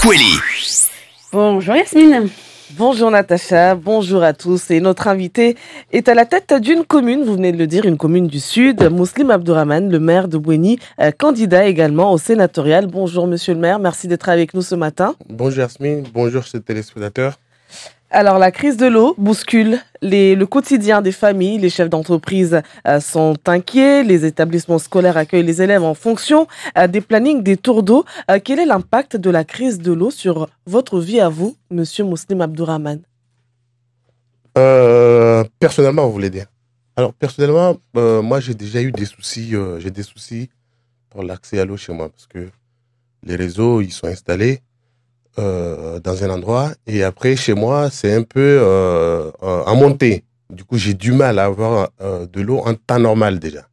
Kweli. Bonjour Yasmine. Bonjour Natacha, bonjour à tous. Et notre invité est à la tête d'une commune, vous venez de le dire, une commune du Sud, Mouslim Abdourahmane, le maire de Bouéni, candidat également au sénatorial. Bonjour monsieur le maire, merci d'être avec nous ce matin. Bonjour Yasmine, bonjour chers téléspectateurs. Alors la crise de l'eau bouscule le quotidien des familles, les chefs d'entreprise sont inquiets, les établissements scolaires accueillent les élèves en fonction des plannings des tours d'eau. Quel est l'impact de la crise de l'eau sur votre vie à vous, monsieur Mouslim Abdourahmane? Personnellement, vous voulez dire? Alors personnellement, moi j'ai déjà eu des soucis, pour l'accès à l'eau chez moi parce que les réseaux ils sont installés dans un endroit et après chez moi c'est un peu en montée. Du coup j'ai du mal à avoir de l'eau en temps normal déjà.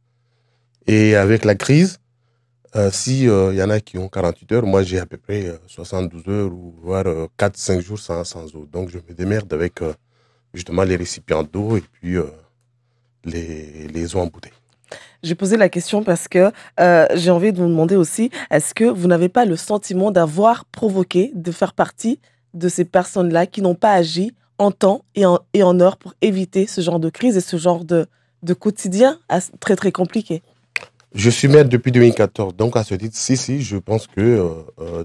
Et avec la crise, si y en a qui ont 48 heures, moi j'ai à peu près 72 heures ou voire 4-5 jours sans eau. Donc je me démerde avec justement les récipients d'eau et puis les eaux en bouteille. J'ai posé la question parce que j'ai envie de vous demander aussi, est-ce que vous n'avez pas le sentiment d'avoir provoqué, de faire partie de ces personnes-là qui n'ont pas agi en temps et en heure pour éviter ce genre de crise et ce genre de quotidien très très compliqué? Je suis maire depuis 2014, donc à ce titre, si, je pense que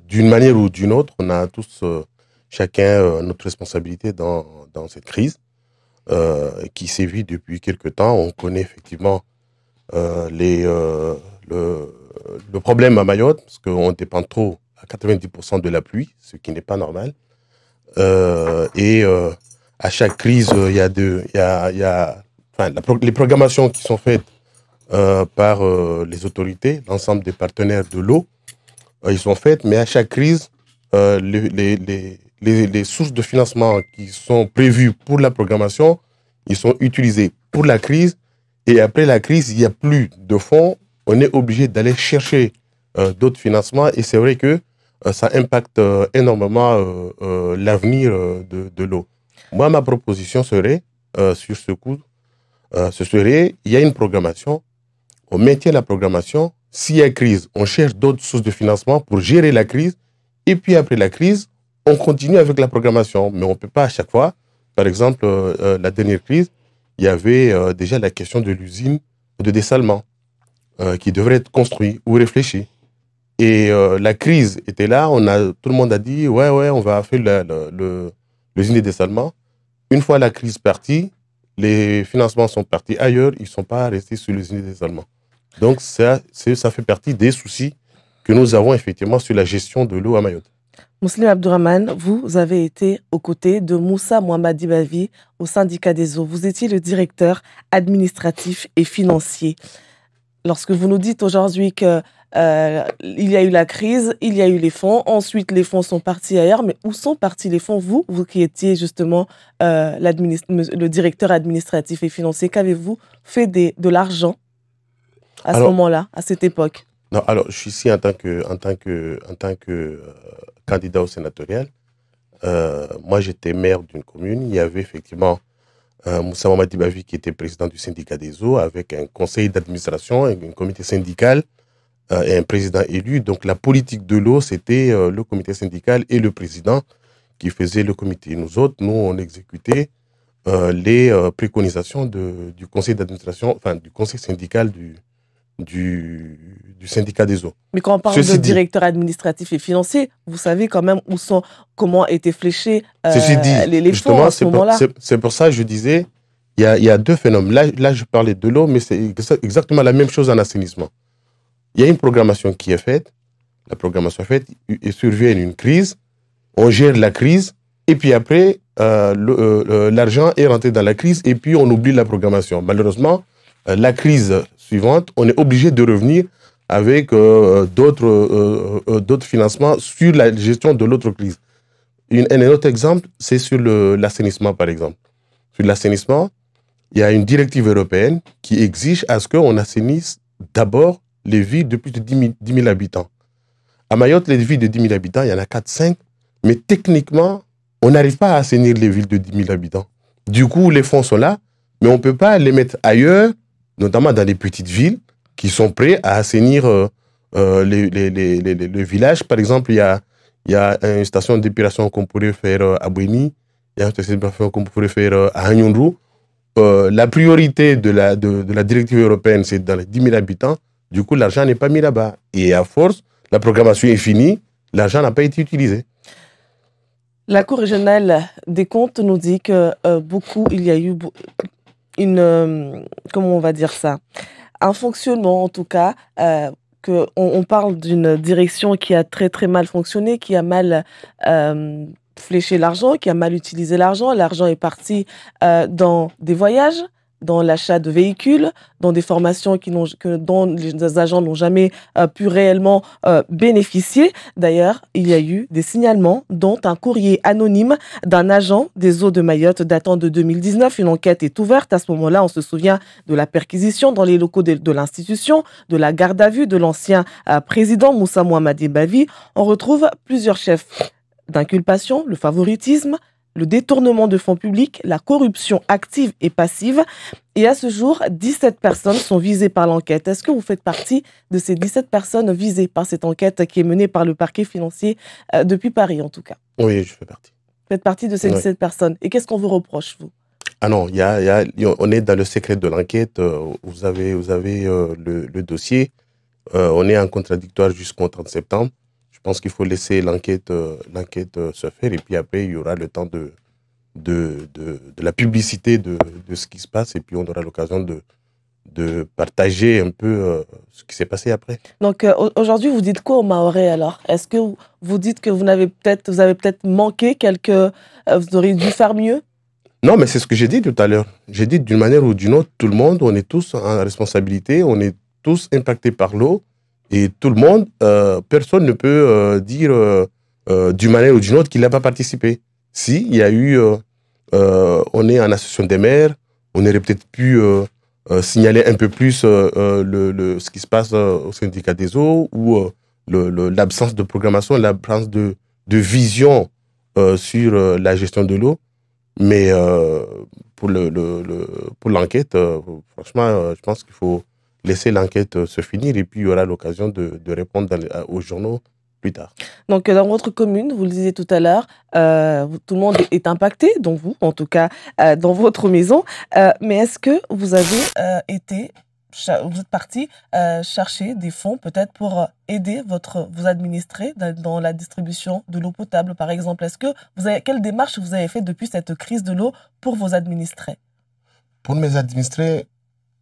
d'une manière ou d'une autre, on a tous chacun notre responsabilité dans cette crise qui sévit depuis quelque temps. On connaît effectivement le problème à Mayotte, parce qu'on dépend trop à 90% de la pluie, ce qui n'est pas normal. À chaque crise, les programmations qui sont faites par les autorités, l'ensemble des partenaires de l'eau, ils sont faites, mais à chaque crise, les sources de financement qui sont prévues pour la programmation, ils sont utilisés pour la crise. Et après la crise, il n'y a plus de fonds. On est obligé d'aller chercher d'autres financements. Et c'est vrai que ça impacte énormément l'avenir de l'eau. Moi, ma proposition serait, sur ce coup, il y a une programmation. On maintient la programmation. S'il y a crise, on cherche d'autres sources de financement pour gérer la crise. Et puis après la crise, on continue avec la programmation. Mais on ne peut pas à chaque fois. Par exemple, la dernière crise, il y avait déjà la question de l'usine de dessalement qui devrait être construite ou réfléchie. Et la crise était là, tout le monde a dit ouais, on va faire l'usine de dessalement. Une fois la crise partie, les financements sont partis ailleurs, ils ne sont pas restés sur l'usine de dessalement. Donc ça fait partie des soucis que nous avons effectivement sur la gestion de l'eau à Mayotte. Mouslim Abdourahmane, vous avez été aux côtés de Moussa Mohamadi Bavi au syndicat des eaux. Vous étiez le directeur administratif et financier. Lorsque vous nous dites aujourd'hui qu'il y a eu la crise, il y a eu les fonds, ensuite les fonds sont partis ailleurs, mais où sont partis les fonds? Vous qui étiez justement le directeur administratif et financier, qu'avez-vous fait de l'argent à ce moment-là, à cette époque? Non, alors je suis ici en tant que candidat au sénatorial. Moi, j'étais maire d'une commune. Il y avait effectivement Moussa Mohamadi Bavi qui était président du syndicat des eaux avec un conseil d'administration, un comité syndical et un président élu. Donc la politique de l'eau, c'était le comité syndical et le président qui faisaient le comité. Nous autres, on exécutait les préconisations du conseil d'administration, enfin du conseil syndical du syndicat des eaux. Mais quand on parle de directeur administratif et financier, vous savez quand même comment étaient fléchés les fonds à ce moment-là. C'est pour ça que je disais, il y a deux phénomènes. Là, je parlais de l'eau, mais c'est exactement la même chose en assainissement. Il y a une programmation qui est faite. La programmation est faite, il survient une crise, on gère la crise, et puis après, l'argent est rentré dans la crise, et puis on oublie la programmation. Malheureusement, la crise suivante, on est obligé de revenir avec d'autres financements sur la gestion de l'autre crise. Un autre exemple, c'est sur l'assainissement, par exemple. Sur l'assainissement, il y a une directive européenne qui exige à ce qu'on assainisse d'abord les villes de plus de 10 000 habitants. À Mayotte, les villes de 10 000 habitants, il y en a 4-5, mais techniquement, on n'arrive pas à assainir les villes de 10 000 habitants. Du coup, les fonds sont là, mais on ne peut pas les mettre ailleurs, notamment dans les petites villes, qui sont prêts à assainir le village. Par exemple, il Il y a une station d'épuration qu'on pourrait faire à Bouéni. Il y a une station d'épuration qu'on pourrait faire à Hanyonrou. La priorité de la directive européenne, c'est dans les 10 000 habitants. Du coup, l'argent n'est pas mis là-bas. Et à force, la programmation est finie, l'argent n'a pas été utilisé. La Cour régionale des comptes nous dit que il y a eu comment on va dire ça, un fonctionnement en tout cas, on parle d'une direction qui a très très mal fonctionné, qui a mal fléché l'argent, qui a mal utilisé l'argent. L'argent est parti dans des voyages, dans l'achat de véhicules, dans des formations dont les agents n'ont jamais pu réellement bénéficier. D'ailleurs, il y a eu des signalements, dont un courrier anonyme d'un agent des eaux de Mayotte datant de 2019. Une enquête est ouverte. À ce moment-là, on se souvient de la perquisition dans les locaux de l'institution, de la garde à vue de l'ancien président Moussa Mohamadi Bavi. On retrouve plusieurs chefs d'inculpation, le favoritisme, le détournement de fonds publics, la corruption active et passive. Et à ce jour, 17 personnes sont visées par l'enquête. Est-ce que vous faites partie de ces 17 personnes visées par cette enquête qui est menée par le parquet financier depuis Paris, en tout cas? Oui, je fais partie. Vous faites partie de ces 17 personnes. Et qu'est-ce qu'on vous reproche, vous? Ah non, on est dans le secret de l'enquête. Vous avez le dossier. On est en contradictoire jusqu'au 30 septembre. Je pense qu'il faut laisser l'enquête se faire et puis après, il y aura le temps de la publicité de ce qui se passe et puis on aura l'occasion de partager un peu ce qui s'est passé après. Donc aujourd'hui, vous dites quoi aux Mahorais alors? Est-ce que vous dites que vous avez peut-être manqué vous auriez dû faire mieux? Non, mais c'est ce que j'ai dit tout à l'heure. J'ai dit d'une manière ou d'une autre, tout le monde, on est tous en responsabilité, on est tous impactés par l'eau. Et tout le monde, personne ne peut dire d'une manière ou d'une autre qu'il n'a pas participé. Si, il y a eu, on est en association des maires, on aurait peut-être pu signaler un peu plus ce qui se passe au syndicat des eaux ou l'absence de programmation, l'absence de vision sur la gestion de l'eau. Mais pour l'enquête, franchement, je pense qu'il faut laisser l'enquête se finir et puis il y aura l'occasion de répondre aux journaux plus tard. Donc, dans votre commune, vous le disiez tout à l'heure, tout le monde est impacté, dont vous, en tout cas, dans votre maison. Mais est-ce que vous avez vous êtes parti chercher des fonds peut-être pour aider vos administrés dans la distribution de l'eau potable, par exemple? Quelle démarche vous avez fait depuis cette crise de l'eau pour vos administrés? Pour mes administrés,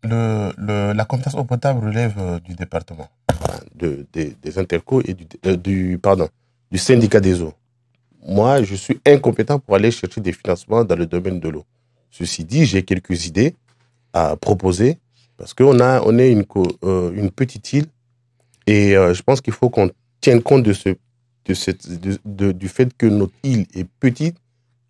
la compétence eau potable relève du département, des intercos et du syndicat des eaux. Moi, je suis incompétent pour aller chercher des financements dans le domaine de l'eau. Ceci dit, j'ai quelques idées à proposer parce qu'on est une petite île et je pense qu'il faut qu'on tienne compte du fait que notre île est petite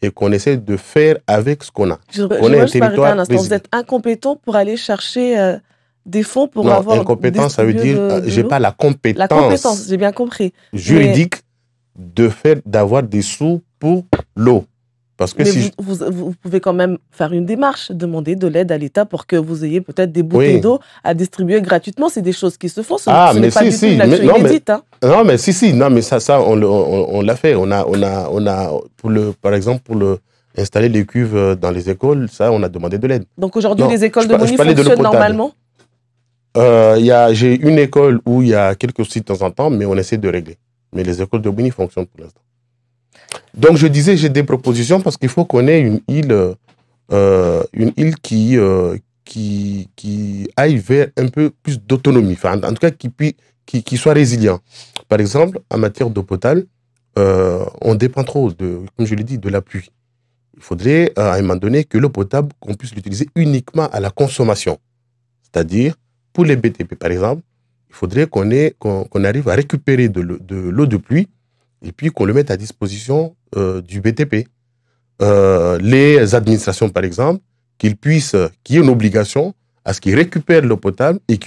et qu'on essaie de faire avec ce qu'on a. On est un territoire précis. Vous êtes incompétent pour aller chercher des fonds pour avoir... Non, incompétent, ça veut dire j'ai pas la compétence. La compétence, j'ai bien compris. Juridique d'avoir des sous pour l'eau. Parce que vous pouvez quand même faire une démarche, demander de l'aide à l'État pour que vous ayez peut-être des bouteilles d'eau à distribuer gratuitement. C'est des choses qui se font. Ce n'est pas du tout une action inédite. Non, mais ça, on l'a fait. On a par exemple, pour installer les cuves dans les écoles, ça, on a demandé de l'aide. Donc aujourd'hui, les écoles de Bouéni fonctionnent normalement? J'ai une école où il y a quelques soucis de temps en temps, mais on essaie de régler. Mais les écoles de Bouéni fonctionnent pour l'instant. Donc je disais, j'ai des propositions parce qu'il faut qu'on ait une île qui aille vers un peu plus d'autonomie, enfin, en tout cas qui soit résilient. Par exemple, en matière d'eau potable, on dépend trop, comme je l'ai dit, de la pluie. Il faudrait à un moment donné que l'eau potable, qu'on puisse l'utiliser uniquement à la consommation. C'est-à-dire, pour les BTP par exemple, il faudrait qu'on arrive à récupérer de l'eau de pluie et puis qu'on le mette à disposition du BTP. Les administrations, par exemple, qu'il y ait une obligation à ce qu'ils récupèrent l'eau potable et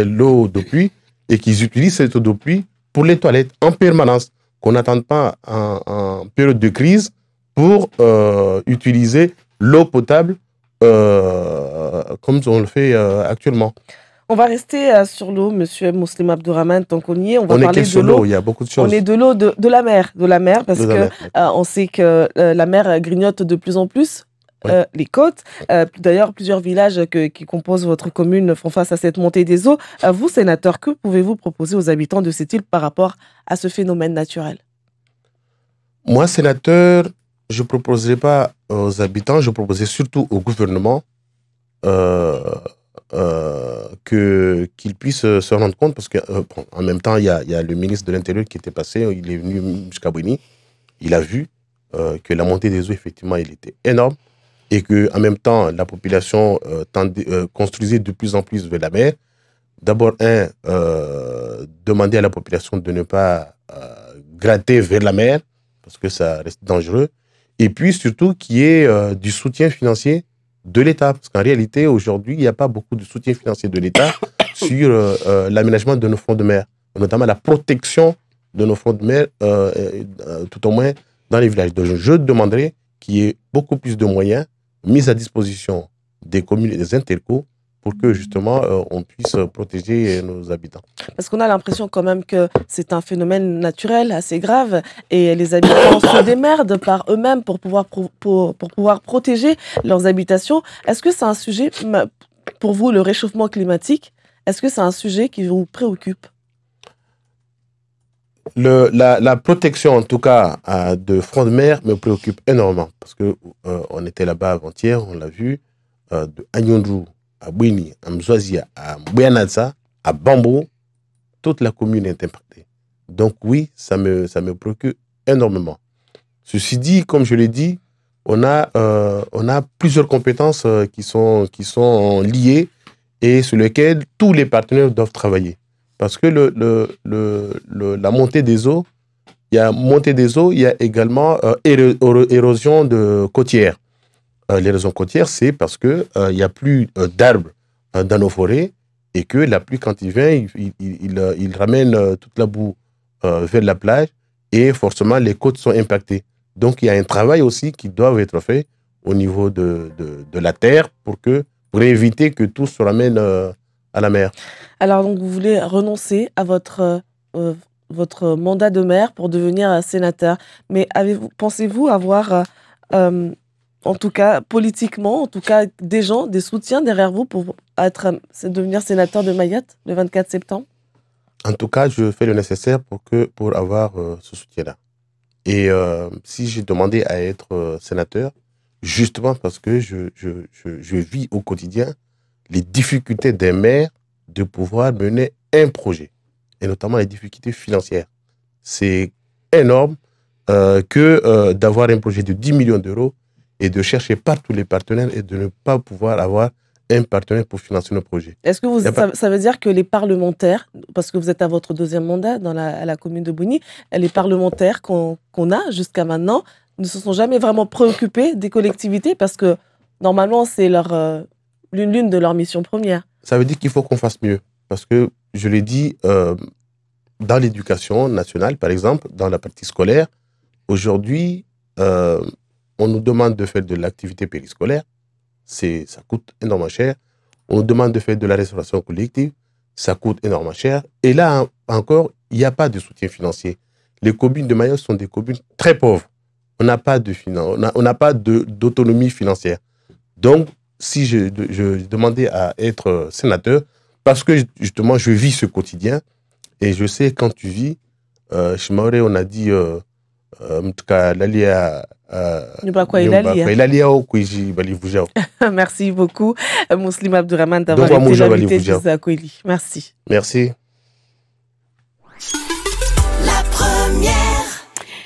l'eau de pluie et qu'ils utilisent cette eau de pluie pour les toilettes en permanence, qu'on n'attende pas en période de crise pour utiliser l'eau potable comme on le fait actuellement. On va rester sur l'eau, monsieur Mouslim Abdourahmane, tant qu'on y est. On va parler de l'eau. Il y a beaucoup de choses. On est de l'eau, de la mer, parce que on sait que la mer grignote de plus en plus. Les côtes. D'ailleurs, plusieurs villages qui composent votre commune font face à cette montée des eaux. Vous, sénateur, que pouvez-vous proposer aux habitants de cette île par rapport à ce phénomène naturel? Moi, sénateur, je ne proposerai pas aux habitants, je proposais surtout au gouvernement qu'ils puissent se rendre compte, parce qu'en même temps, il y a le ministre de l'Intérieur qui était passé, il est venu jusqu'à Boni, il a vu que la montée des eaux, effectivement, elle était énorme, et qu'en même temps, la population construisait de plus en plus vers la mer. D'abord, demander à la population de ne pas gratter vers la mer, parce que ça reste dangereux. Et puis, surtout, qu'il y ait du soutien financier de l'État. Parce qu'en réalité, aujourd'hui, il n'y a pas beaucoup de soutien financier de l'État sur l'aménagement de nos fonds de mer, notamment la protection de nos fonds de mer, tout au moins dans les villages. Donc, je demanderai qu'il y ait beaucoup plus de moyens mis à disposition des communes et des intercos pour que justement on puisse protéger nos habitants. Parce qu'on a l'impression quand même que c'est un phénomène naturel assez grave et les habitants se démerdent par eux-mêmes pour pouvoir protéger leurs habitations. Est-ce que c'est un sujet, pour vous, le réchauffement climatique, est-ce que c'est un sujet qui vous préoccupe? La protection, en tout cas, de front de mer me préoccupe énormément parce que on était là-bas avant-hier, on l'a vu, de Agnondrou à Bouini, à Mzouazia, à Mbouyanadza, à Bambo, toute la commune est impactée. Donc oui, ça me préoccupe énormément. Ceci dit, comme je l'ai dit, on a plusieurs compétences qui sont liées et sur lesquelles tous les partenaires doivent travailler. Parce que la montée des eaux, il y a montée des eaux, il y a également érosion côtière. L'érosion côtière, c'est parce qu'il n'y a plus d'arbres dans nos forêts et que la pluie, quand il vient, il ramène toute la boue vers la plage et forcément les côtes sont impactées. Donc il y a un travail aussi qui doit être fait au niveau de la terre pour éviter que tout se ramène à la mer. Alors donc vous voulez renoncer à votre mandat de maire pour devenir sénateur. Mais pensez-vous avoir en tout cas, politiquement, en tout cas, des gens, des soutiens derrière vous pour devenir sénateur de Mayotte le 24 septembre? En tout cas, je fais le nécessaire pour avoir ce soutien-là. Et si j'ai demandé à être sénateur, justement parce que je vis au quotidien les difficultés des maires de pouvoir mener un projet, et notamment les difficultés financières. C'est énorme d'avoir un projet de 10 millions d'euros et de chercher partout les partenaires et de ne pas pouvoir avoir un partenaire pour financer nos projets. Est-ce que ça veut dire que les parlementaires, parce que vous êtes à votre deuxième mandat à la commune de Bouini, les parlementaires qu'on a jusqu'à maintenant ne se sont jamais vraiment préoccupés des collectivités parce que normalement c'est l'une de leurs missions premières? Ça veut dire qu'il faut qu'on fasse mieux. Parce que, je l'ai dit, dans l'éducation nationale, par exemple, dans la partie scolaire, aujourd'hui, on nous demande de faire de l'activité périscolaire. Ça coûte énormément cher. On nous demande de faire de la restauration collective. Ça coûte énormément cher. Et là, encore, il n'y a pas de soutien financier. Les communes de Mayotte sont des communes très pauvres. On n'a pas d'autonomie financière. Donc, si je demandais à être sénateur, parce que justement, je vis ce quotidien, et je sais quand tu vis, chez Maoré, on a dit, en tout cas, Merci beaucoup, Mouslim Abdourahmane, d'avoir été l'invité de Zakweli. Merci. Merci.